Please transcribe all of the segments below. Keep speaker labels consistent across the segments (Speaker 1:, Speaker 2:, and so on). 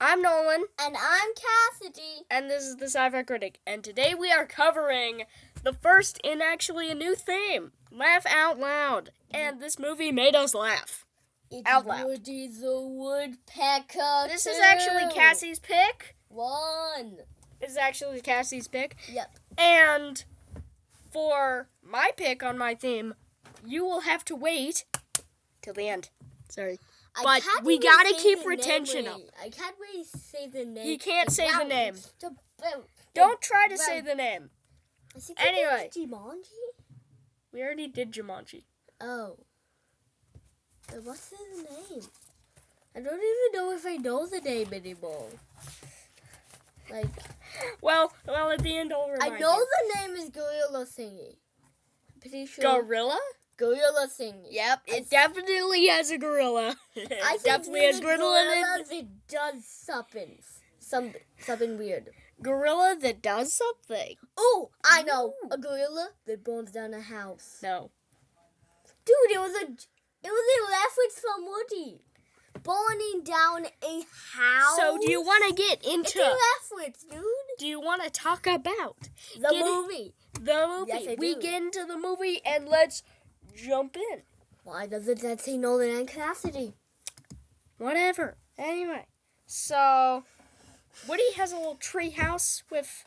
Speaker 1: I'm Nolan.
Speaker 2: And I'm Cassidy.
Speaker 1: And this is the Sci-Fi Critic. And today we are covering the first in actually a new theme, Laugh Out Loud. And this movie made us laugh. Out loud.
Speaker 2: Woody the Woodpecker.
Speaker 1: This is actually Cassie's pick. This is actually Cassie's pick.
Speaker 2: Yep.
Speaker 1: And for my pick on my theme, you will have to wait till the end. Sorry. But we gotta keep retention up.
Speaker 2: I can't really say the name.
Speaker 1: He can't say the name. Don't try to say the name. Anyway.
Speaker 2: Jumanji?
Speaker 1: We already did Jumanji.
Speaker 2: Oh. What's his name? I don't even know if I know the name anymore.
Speaker 1: Well, at the end I'll remind
Speaker 2: I know the name is Gorilla Thingy. I'm pretty sure.
Speaker 1: Gorilla?
Speaker 2: Gorilla Thingy.
Speaker 1: Yep, it definitely has a gorilla.
Speaker 2: I
Speaker 1: definitely has gorilla in it.
Speaker 2: It does something weird.
Speaker 1: Gorilla that does something.
Speaker 2: Oh, I know. A gorilla that burns down a house.
Speaker 1: No.
Speaker 2: Dude, it was a reference from Woody. Burning down a house.
Speaker 1: So do you want to get into...
Speaker 2: It's a reference, dude.
Speaker 1: Do you want to talk about...
Speaker 2: The movie.
Speaker 1: The movie.
Speaker 2: Yes, I
Speaker 1: we
Speaker 2: do.
Speaker 1: get into the movie and let's jump in.
Speaker 2: Why doesn't that say Nolan and Cassidy?
Speaker 1: Whatever. Anyway, so Woody has a little tree house with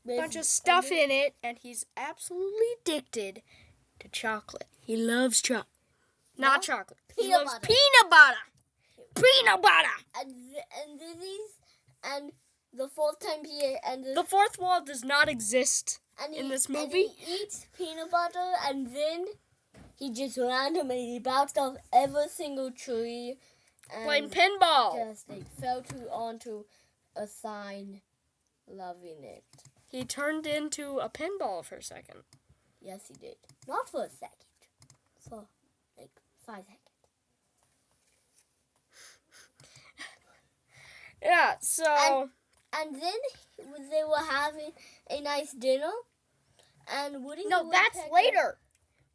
Speaker 1: a bunch of stuff in it, and he's absolutely addicted to chocolate. He loves chocolate. Not chocolate. He loves peanut butter. Peanut butter.
Speaker 2: And the fourth time
Speaker 1: the fourth wall does not exist in this movie.
Speaker 2: And he eats peanut butter, and then he just randomly bounced off every single tree. And
Speaker 1: playing pinball.
Speaker 2: Just fell onto a sign, loving it.
Speaker 1: He turned into a pinball for a second.
Speaker 2: Yes, he did. Not for a second. For 5 seconds.
Speaker 1: Yeah, so...
Speaker 2: And then they were having a nice dinner. And Woody...
Speaker 1: No, that's later.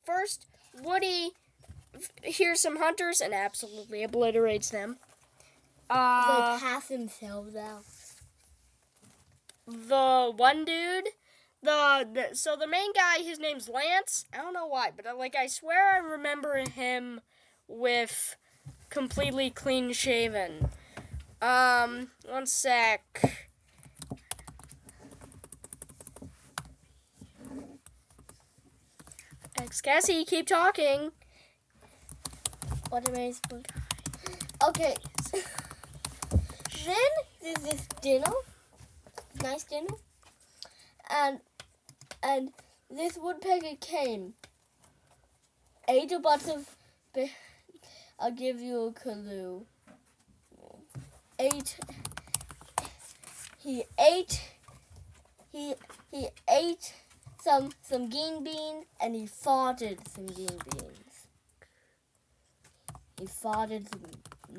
Speaker 1: First, Woody hears some hunters and absolutely obliterates them.
Speaker 2: Half themselves out.
Speaker 1: The one dude... So the main guy, his name's Lance. I don't know why, but I swear I remember him with completely clean shaven. One sec. Cassie, keep talking.
Speaker 2: What am I supposed to... Okay. Then there's this dinner. Nice dinner. And this woodpecker came. Ate a bunch of... I'll give you a clue. He ate some green beans, and he farted some green beans. He farted some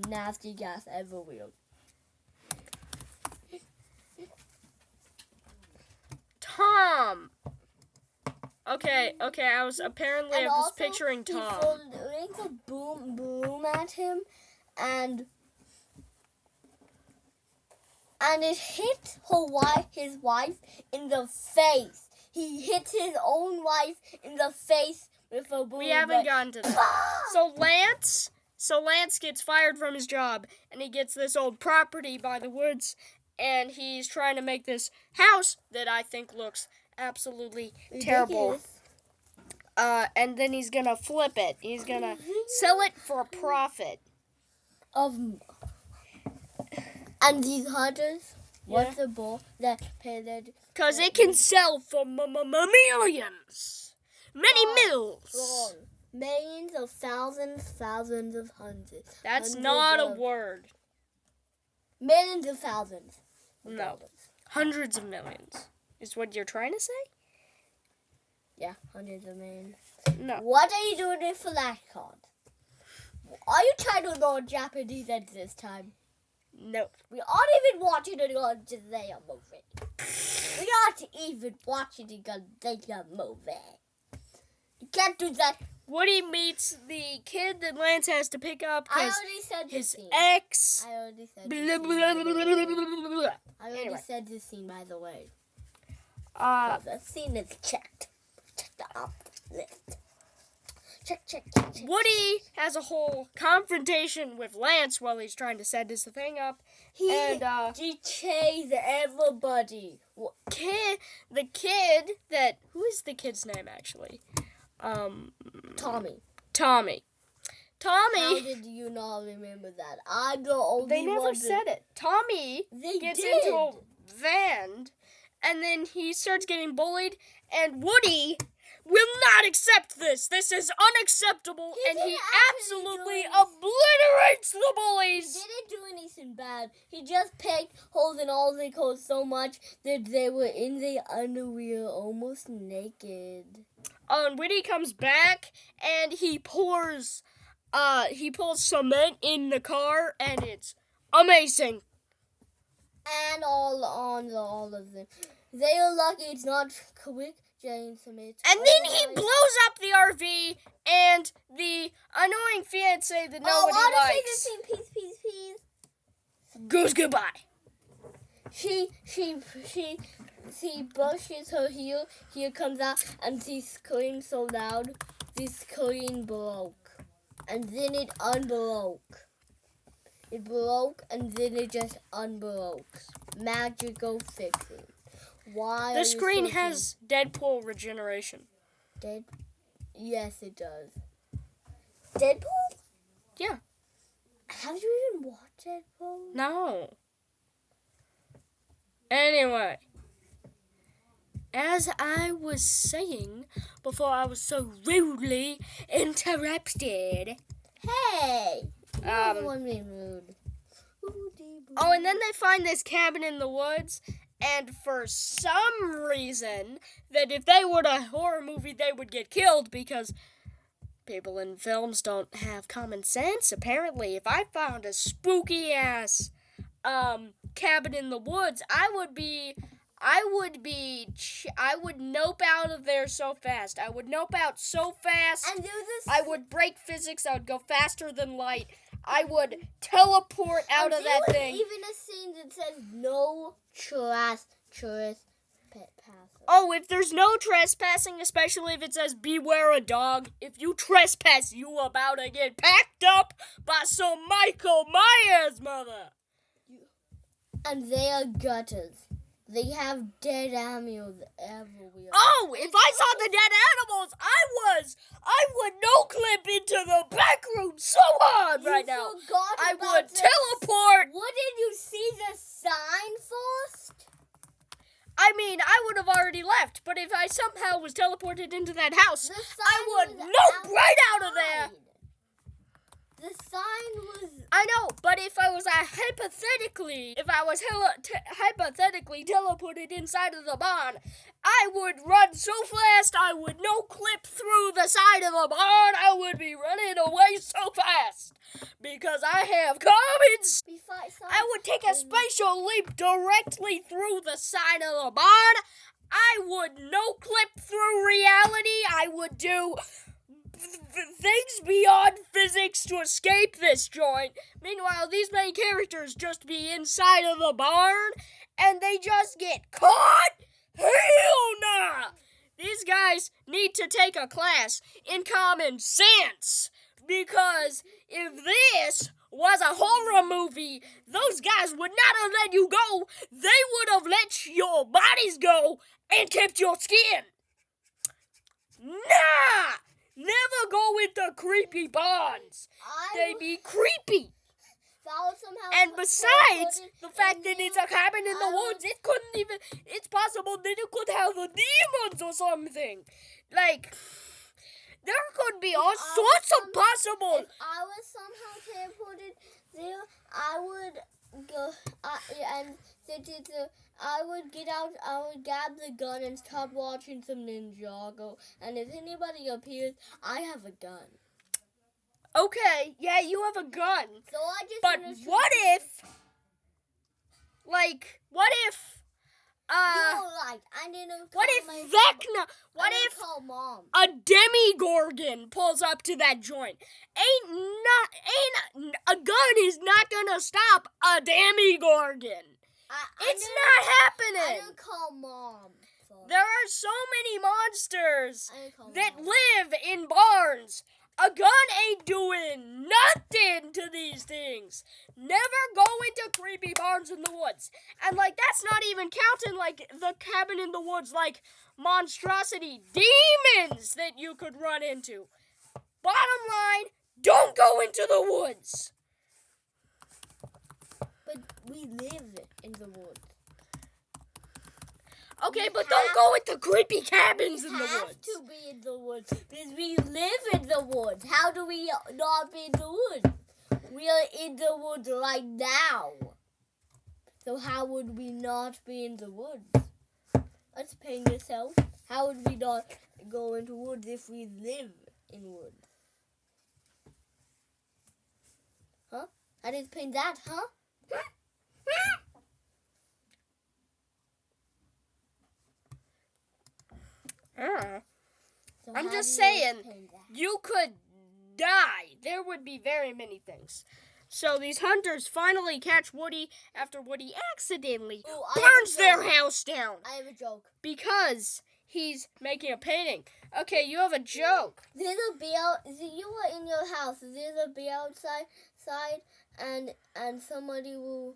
Speaker 2: nasty gas everywhere.
Speaker 1: Tom. Okay, I was picturing Tom.
Speaker 2: He threw a boom at him, and it hit his wife in the face. He hit his own wife in the face with a boom.
Speaker 1: We haven't gotten to that. So Lance gets fired from his job, and he gets this old property by the woods, and he's trying to make this house that I think looks absolutely terrible. And then he's gonna flip it. He's gonna sell it for a profit.
Speaker 2: And these hunters, what's the ball that pay that?
Speaker 1: Because it can sell for millions. Many mills.
Speaker 2: Wrong. Millions of thousands of hundreds.
Speaker 1: That's not a word.
Speaker 2: Millions of thousands.
Speaker 1: No. Hundreds of millions is what you're trying to say?
Speaker 2: Yeah, hundreds of millions.
Speaker 1: No.
Speaker 2: What are you doing with flashcards? Are you trying to learn Japanese at this time?
Speaker 1: No.
Speaker 2: We aren't even watching a Godzilla movie. We aren't even watching a Godzilla movie. You can't do that
Speaker 1: Woody meets the kid that Lance has to pick up
Speaker 2: I
Speaker 1: because
Speaker 2: already said this
Speaker 1: his
Speaker 2: scene.
Speaker 1: ex.
Speaker 2: I already said
Speaker 1: Blah,
Speaker 2: this
Speaker 1: blah,
Speaker 2: scene.
Speaker 1: blah,
Speaker 2: by the
Speaker 1: blah,
Speaker 2: way.
Speaker 1: blah, blah, blah, blah.
Speaker 2: I already
Speaker 1: Anyway.
Speaker 2: said this scene, by the way.
Speaker 1: Uh,
Speaker 2: That scene is checked. Checked off the list. Check.
Speaker 1: Woody has a whole confrontation with Lance while he's trying to set this thing up.
Speaker 2: He chased everybody.
Speaker 1: The kid that... Who is the kid's name, actually?
Speaker 2: Tommy.
Speaker 1: Tommy.
Speaker 2: How did you not remember that? I go only
Speaker 1: They never said it. Tommy gets into a van, and then he starts getting bullied, and Woody will not accept this. This is unacceptable, and he absolutely obliterates the bullies.
Speaker 2: He didn't do anything bad. He just picked holes in all the clothes so much that they were in the underwear almost naked.
Speaker 1: And Woody comes back, and he pours cement in the car, and it's amazing.
Speaker 2: And all of them. They are lucky it's not quick. James Smith.
Speaker 1: And then he blows up the RV and the annoying fiancé that nobody likes.
Speaker 2: Peace.
Speaker 1: Goes goodbye.
Speaker 2: She brushes her heel. Here comes out, and she screams so loud. The screen broke, and then it unbroke. It broke, and then it just unbroke. Magical fixing. Why?
Speaker 1: The screen has Deadpool regeneration.
Speaker 2: Yes, it does. Deadpool?
Speaker 1: Yeah.
Speaker 2: Have you even watched Deadpool?
Speaker 1: No. Anyway, as I was saying before I was so rudely interrupted.
Speaker 2: Hey! You're the one being rude.
Speaker 1: Oh, and then they find this cabin in the woods. And for some reason, that if they were a horror movie, they would get killed because people in films don't have common sense. Apparently, if I found a spooky-ass cabin in the woods, I would nope out of there so fast. I would nope out so fast.
Speaker 2: And
Speaker 1: I would break physics. I would go faster than light. I would teleport out of that thing.
Speaker 2: Even a scene that says no trespassing.
Speaker 1: Oh, if there's no trespassing, especially if it says beware a dog, if you trespass, you about to get packed up by some Michael Myers mother.
Speaker 2: And they are gutters. They have dead animals everywhere.
Speaker 1: Oh, if I saw the dead animals, I would no clip into the back room so hard right now. I would teleport.
Speaker 2: Wouldn't you see the sign first?
Speaker 1: I mean, I would have already left, but if I somehow was teleported into that house, I would nope right out of there.
Speaker 2: The sign was...
Speaker 1: I know, but if I was hypothetically teleported inside of the barn, I would run so fast I would no clip through the side of the barn. I would be running away so fast because I have commons. I would take a spatial leap directly through the side of the barn. I would no clip through reality. I would do things beyond physics to escape this joint. Meanwhile, these main characters just be inside of the barn, and they just get caught? Hell nah! These guys need to take a class in common sense, because if this was a horror movie, those guys would not have let you go. They would have let your bodies go and kept your skin. Nah! Never go with the creepy barns. They be creepy. And besides the fact that it's a cabin in the woods, it's possible that it could have the demons or something. Like, there could be all sorts of possible.
Speaker 2: If I was somehow teleported there, I would go, I would get out, I would grab the gun and start watching some Ninjago. And if anybody appears, I have a gun.
Speaker 1: Okay, yeah, you have a gun.
Speaker 2: So I just
Speaker 1: but what if
Speaker 2: You're right. I didn't call
Speaker 1: What if
Speaker 2: my
Speaker 1: Vecna? What
Speaker 2: I didn't
Speaker 1: if
Speaker 2: call Mom?
Speaker 1: a demigorgon pulls up to that joint? A gun is not gonna stop a demigorgon. It's not
Speaker 2: I
Speaker 1: happening.
Speaker 2: didn't call Mom. So
Speaker 1: There are so many monsters
Speaker 2: I didn't call
Speaker 1: that
Speaker 2: Mom.
Speaker 1: live in barns. A gun ain't doing nothing to these things. Never go into creepy barns in the woods. And, like, that's not even counting, like, the cabin in the woods, like, monstrosity demons that you could run into. Bottom line, don't go into the woods.
Speaker 2: But we live in the woods.
Speaker 1: Okay, but don't go into creepy cabins in the
Speaker 2: We have
Speaker 1: woods.
Speaker 2: to be in the woods because we live in the woods. How do we not be in the woods? We are in the woods right now. So how would we not be in the woods? Explain yourself. How would we not go into woods if we live in woods? Huh? How do you explain that, huh? So
Speaker 1: I'm
Speaker 2: how
Speaker 1: just
Speaker 2: do you
Speaker 1: saying,
Speaker 2: explain that?
Speaker 1: you could die. There would be very many things. So these hunters finally catch Woody after Woody accidentally
Speaker 2: Ooh, I have a
Speaker 1: burns their
Speaker 2: joke.
Speaker 1: house down
Speaker 2: I have a joke.
Speaker 1: because he's making a painting. Okay, you have a joke.
Speaker 2: There's a bear. You are in your house. There's a bear outside, and somebody will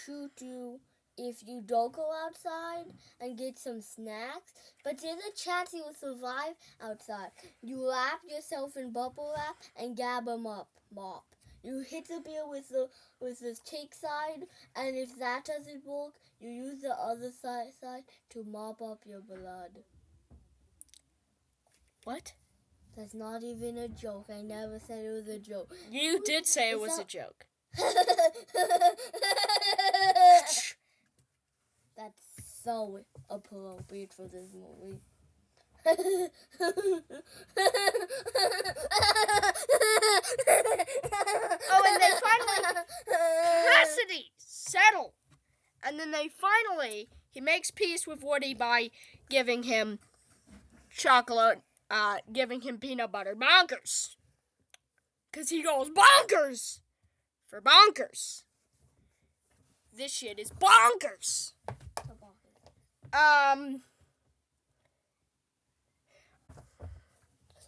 Speaker 2: shoot you if you don't go outside and get some snacks. But there's a chance you will survive outside. You wrap yourself in bubble wrap and gab them up, mop. You hit the bear with the stick side, and if that doesn't work, you use the other side to mop up your blood.
Speaker 1: What?
Speaker 2: That's not even a joke. I never said it was a joke.
Speaker 1: You did say it
Speaker 2: It's
Speaker 1: was a
Speaker 2: not-
Speaker 1: joke.
Speaker 2: That's so appropriate for this movie.
Speaker 1: Oh, and they finally Cassidy settle. And then he makes peace with Woody by giving him chocolate, giving him peanut butter. Bonkers. Because he goes bonkers for bonkers. This shit is bonkers.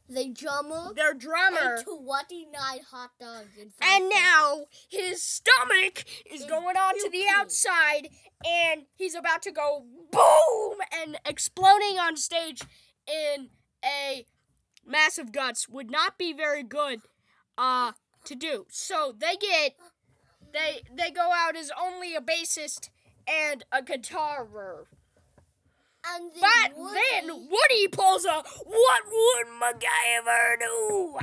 Speaker 2: They drummer
Speaker 1: Their drummer.
Speaker 2: ate 29 hot dogs in 5
Speaker 1: And
Speaker 2: seconds.
Speaker 1: now his stomach is
Speaker 2: It's
Speaker 1: going on to the
Speaker 2: puking.
Speaker 1: outside, and he's about to go boom and exploding on stage in a massive guts would not be very good to do. So they go out as only a bassist and a guitarer.
Speaker 2: And
Speaker 1: But
Speaker 2: Woody,
Speaker 1: then Woody pulls a what would MacGyver do?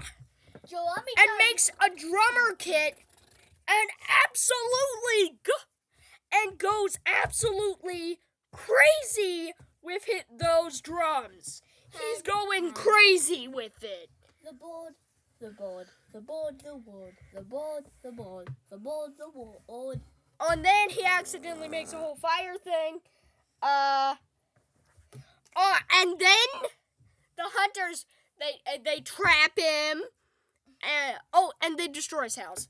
Speaker 2: Joe, let me
Speaker 1: And
Speaker 2: tell
Speaker 1: makes a drummer kit and goes absolutely crazy with those drums. He's going crazy with it.
Speaker 2: the board, the board, the board, the board, the board, the board, the board, the board.
Speaker 1: And then he accidentally makes a whole fire thing. And then the hunters they trap him. And they destroy his house.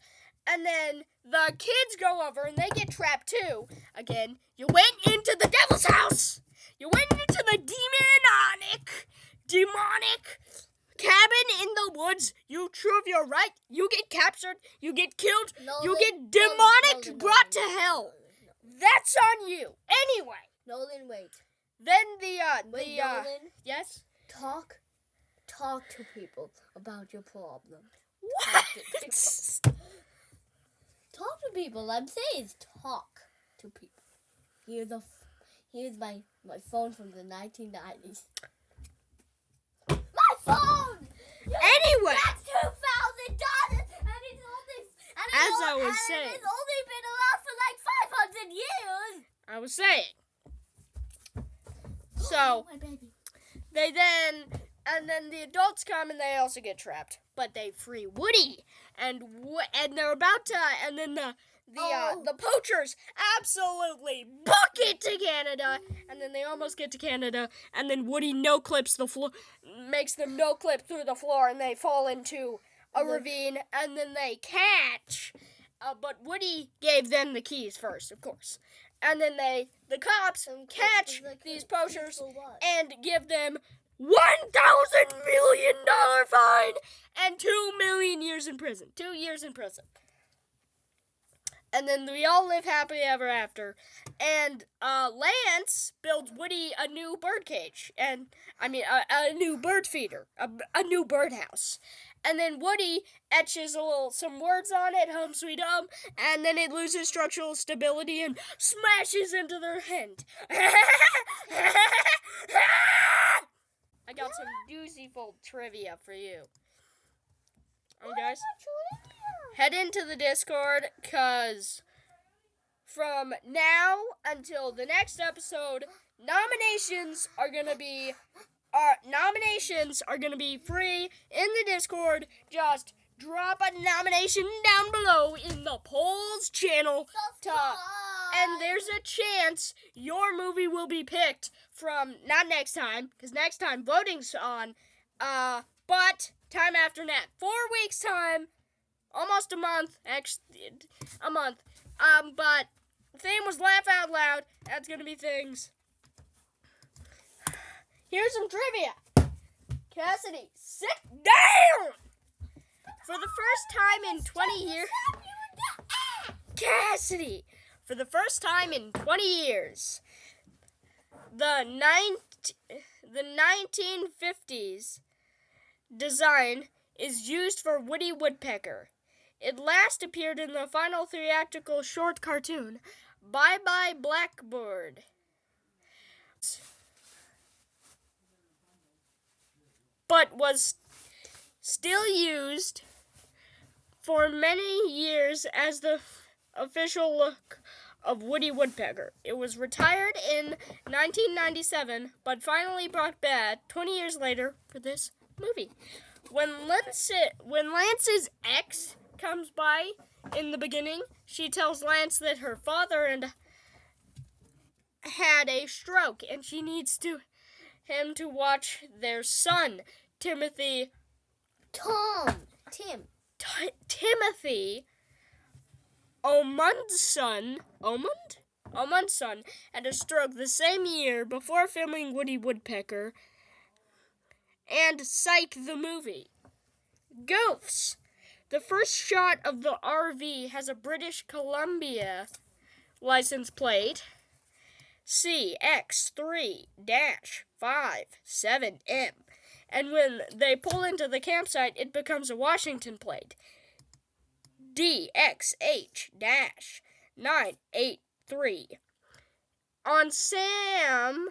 Speaker 1: And then the kids go over and they get trapped too. Again, you went into the devil's house. You went into the demonic cabin in the woods. You prove you're right. You get captured. You get killed. You get demonic brought to hell. That's on you. Anyway,
Speaker 2: Nolan, wait.
Speaker 1: then
Speaker 2: Nolan,
Speaker 1: yes.
Speaker 2: talk to people about your problem.
Speaker 1: What?
Speaker 2: Talk to people. I'm saying is talk to people. Here's my phone from the 1990s. My phone.
Speaker 1: Anyway,
Speaker 2: That's $2,000, and it's only
Speaker 1: saying.
Speaker 2: it's only been around for like 500 years.
Speaker 1: I was saying. So
Speaker 2: Oh, my baby.
Speaker 1: and then the adults come and they also get trapped, but they free Woody, and they're about to, and then the poachers absolutely book it to Canada, and then they almost get to Canada, and then Woody no-clips the floor, makes them no-clip through the floor, and they fall into a ravine, and then they catch. But Woody gave them the keys first, of course. And then the cops catch these poachers and give them $1,000 million fine and 2 million years in prison. 2 years in prison. And then we all live happily ever after. And Lance builds Woody a new bird cage. And, a new bird feeder. A new birdhouse. And then Woody etches some words on it, home sweet home, and then it loses structural stability and smashes into their hand. I got some doozy-full trivia for you. Okay, guys? Head into the Discord, because from now until the next episode, nominations are going to be free in the Discord. Just drop a nomination down below in the polls channel. And there's a chance your movie will be picked from, not next time, because next time voting's on, but time after that. 4 weeks time, almost a month, actually, a month. But the theme was Laugh Out Loud. That's going to be things. Here's some trivia. Cassidy, sit down! For the first time in 20 years... Cassidy! For the first time in 20 years, the 1950s design is used for Woody Woodpecker. It last appeared in the final theatrical short cartoon, Bye Bye Blackbird. But was still used for many years as the official look of Woody Woodpecker. It was retired in 1997, but finally brought back 20 years later for this movie. When Lance's ex comes by in the beginning, she tells Lance that her father had a stroke, and she needs him to watch their son, Timothy Omund's son had a stroke the same year before filming Woody Woodpecker and Psych the movie. Goofs. The first shot of the RV has a British Columbia license plate CX3-57M. And when they pull into the campsite, it becomes a Washington plate. DXH-983. On Sam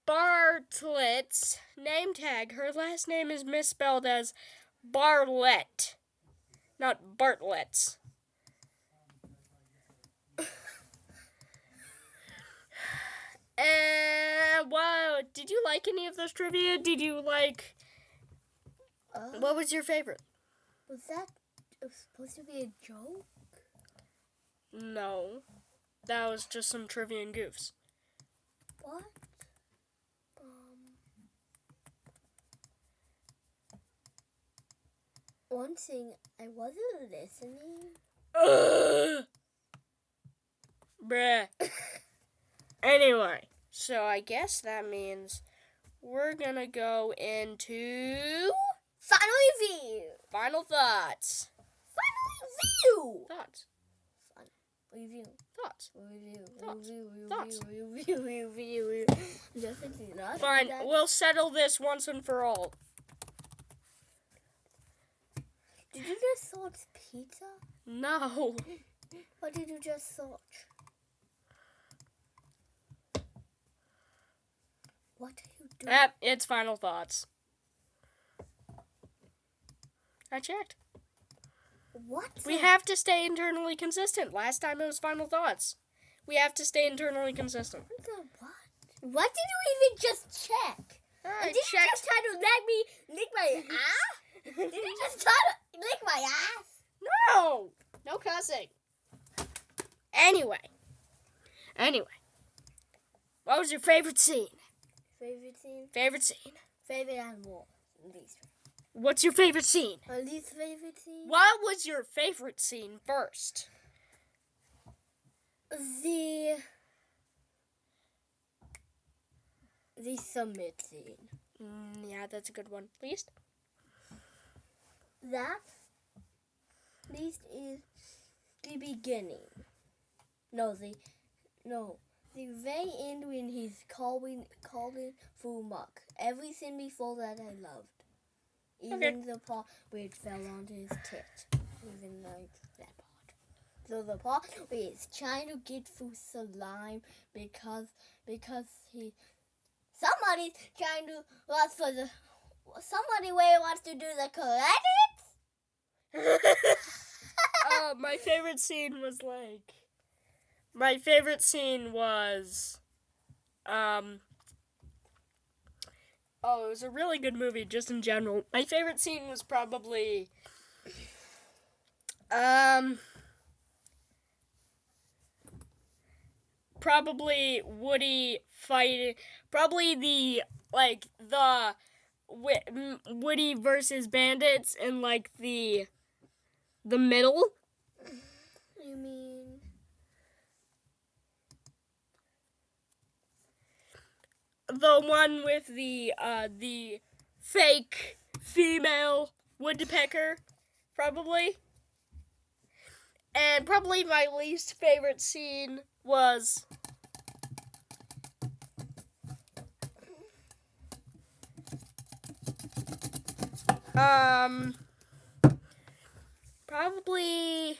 Speaker 1: Bartlett's name tag, her last name is misspelled as Barlett, not Bartlett's. Wow, did you like any of those trivia? Did you like... what was your favorite?
Speaker 2: Was that supposed to be a joke?
Speaker 1: No, that was just some trivia and goofs.
Speaker 2: What? One thing, I wasn't listening.
Speaker 1: Bruh. Anyway, so I guess that means we're gonna go into
Speaker 2: Final review.
Speaker 1: Final thoughts.
Speaker 2: Final review.
Speaker 1: Thoughts.
Speaker 2: Review.
Speaker 1: Thoughts.
Speaker 2: Review.
Speaker 1: Thoughts.
Speaker 2: Review.
Speaker 1: Thoughts.
Speaker 2: Review. Definitely not.
Speaker 1: Fine, we'll settle this once and for all.
Speaker 2: Did you just search pizza?
Speaker 1: No.
Speaker 2: What did you just search? What are you doing?
Speaker 1: It's final thoughts. I checked.
Speaker 2: What?
Speaker 1: We have to stay internally consistent. Last time it was final thoughts. We have to stay internally consistent.
Speaker 2: What? What did you even just check?
Speaker 1: I
Speaker 2: did you
Speaker 1: checked.
Speaker 2: just try to lick my ass? Did you just try to lick my ass?
Speaker 1: No! No cussing. Anyway. What was your favorite scene?
Speaker 2: Favorite scene?
Speaker 1: Favorite scene.
Speaker 2: Favorite animal. Least.
Speaker 1: What's your favorite scene?
Speaker 2: My least favorite scene?
Speaker 1: What was your favorite scene first?
Speaker 2: The summit scene.
Speaker 1: Yeah, that's a good one. Least?
Speaker 2: That least is the beginning. The very end when he's calling Fumak. Everything before that I loved. Even the part where it fell onto his tit. Even like that part. So the part where he's trying to get through slime because somebody's trying to somebody where wants to do the credits.
Speaker 1: My favorite scene was my favorite scene was it was a really good movie just in general. My favorite scene was probably Woody fighting, probably the Woody versus bandits in the middle.
Speaker 2: You mean
Speaker 1: the one with the fake female woodpecker, probably. And probably my least favorite scene was probably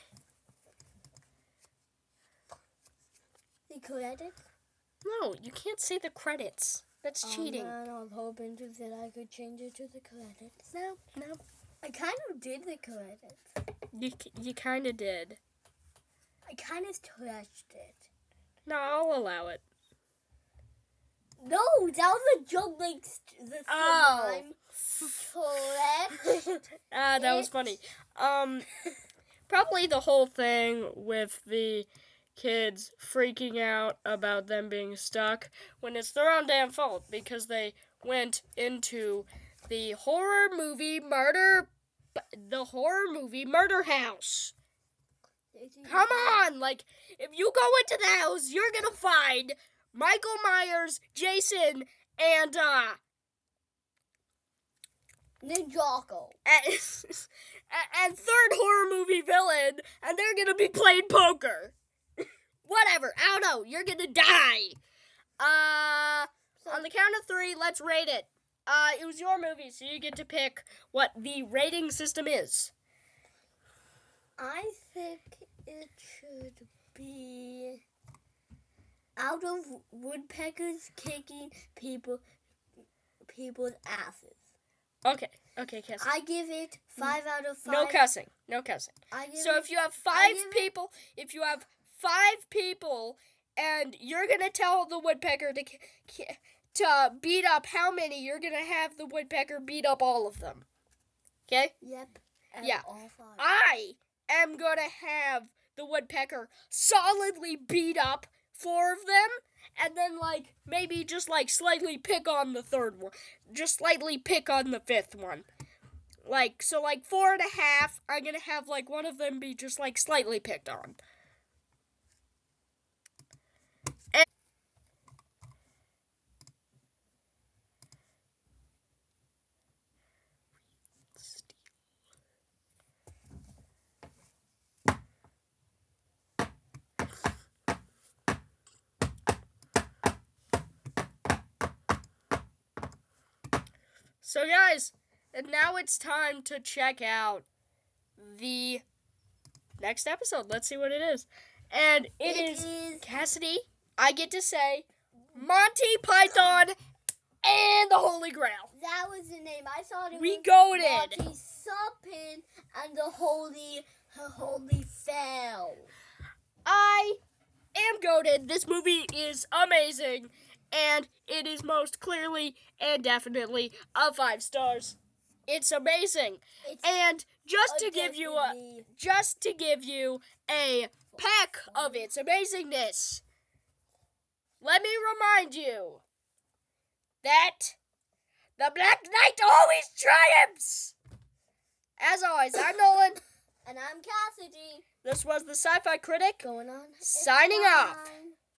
Speaker 2: the credits?
Speaker 1: No, you can't say the credits. That's cheating.
Speaker 2: Man, I was hoping that I could change it to the credits.
Speaker 1: No.
Speaker 2: I kind of did the credits.
Speaker 1: You kind of did.
Speaker 2: I kind of trashed it.
Speaker 1: No, I'll allow it.
Speaker 2: No, that was a joke, like the slime.
Speaker 1: That was funny. Probably the whole thing with the kids freaking out about them being stuck when it's their own damn fault because they went into the horror movie murder house. Come on, if you go into the house, you're gonna find Michael Myers, Jason, and
Speaker 2: Ninjago.
Speaker 1: and third horror movie villain, and they're gonna be playing poker. Whatever, I don't know, you're gonna die. On the count of 3, let's rate it. It was your movie, so you get to pick what the rating system is.
Speaker 2: I think it should be out of woodpeckers kicking people's asses.
Speaker 1: Okay, Cassie.
Speaker 2: I give it 5 out of 5.
Speaker 1: No cussing. So if you have 5 people, and you're gonna tell the woodpecker to beat up how many, you're gonna have the woodpecker beat up all of them. Okay?
Speaker 2: Yep.
Speaker 1: Yeah.
Speaker 2: All 5.
Speaker 1: I am gonna have the woodpecker solidly beat up 4 of them, and then maybe just slightly pick on the 3rd one, just slightly pick on the 5th one. 4.5. I'm gonna have one of them be just slightly picked on. So guys, and now it's time to check out the next episode. Let's see what it is. And it is Cassidy, I get to say, Monty Python and the Holy Grail.
Speaker 2: That was the name. I thought it
Speaker 1: we
Speaker 2: was
Speaker 1: goated.
Speaker 2: Monty something and the Holy Fell.
Speaker 1: I am goated. This movie is amazing. And it is most clearly and definitely a 5 stars. It's amazing. And just to give you a peck of its amazingness. Let me remind you that the Black Knight always triumphs. As always, I'm Nolan.
Speaker 2: And I'm Cassidy.
Speaker 1: This was the Sci-Fi Critic,
Speaker 2: Going on.
Speaker 1: signing off.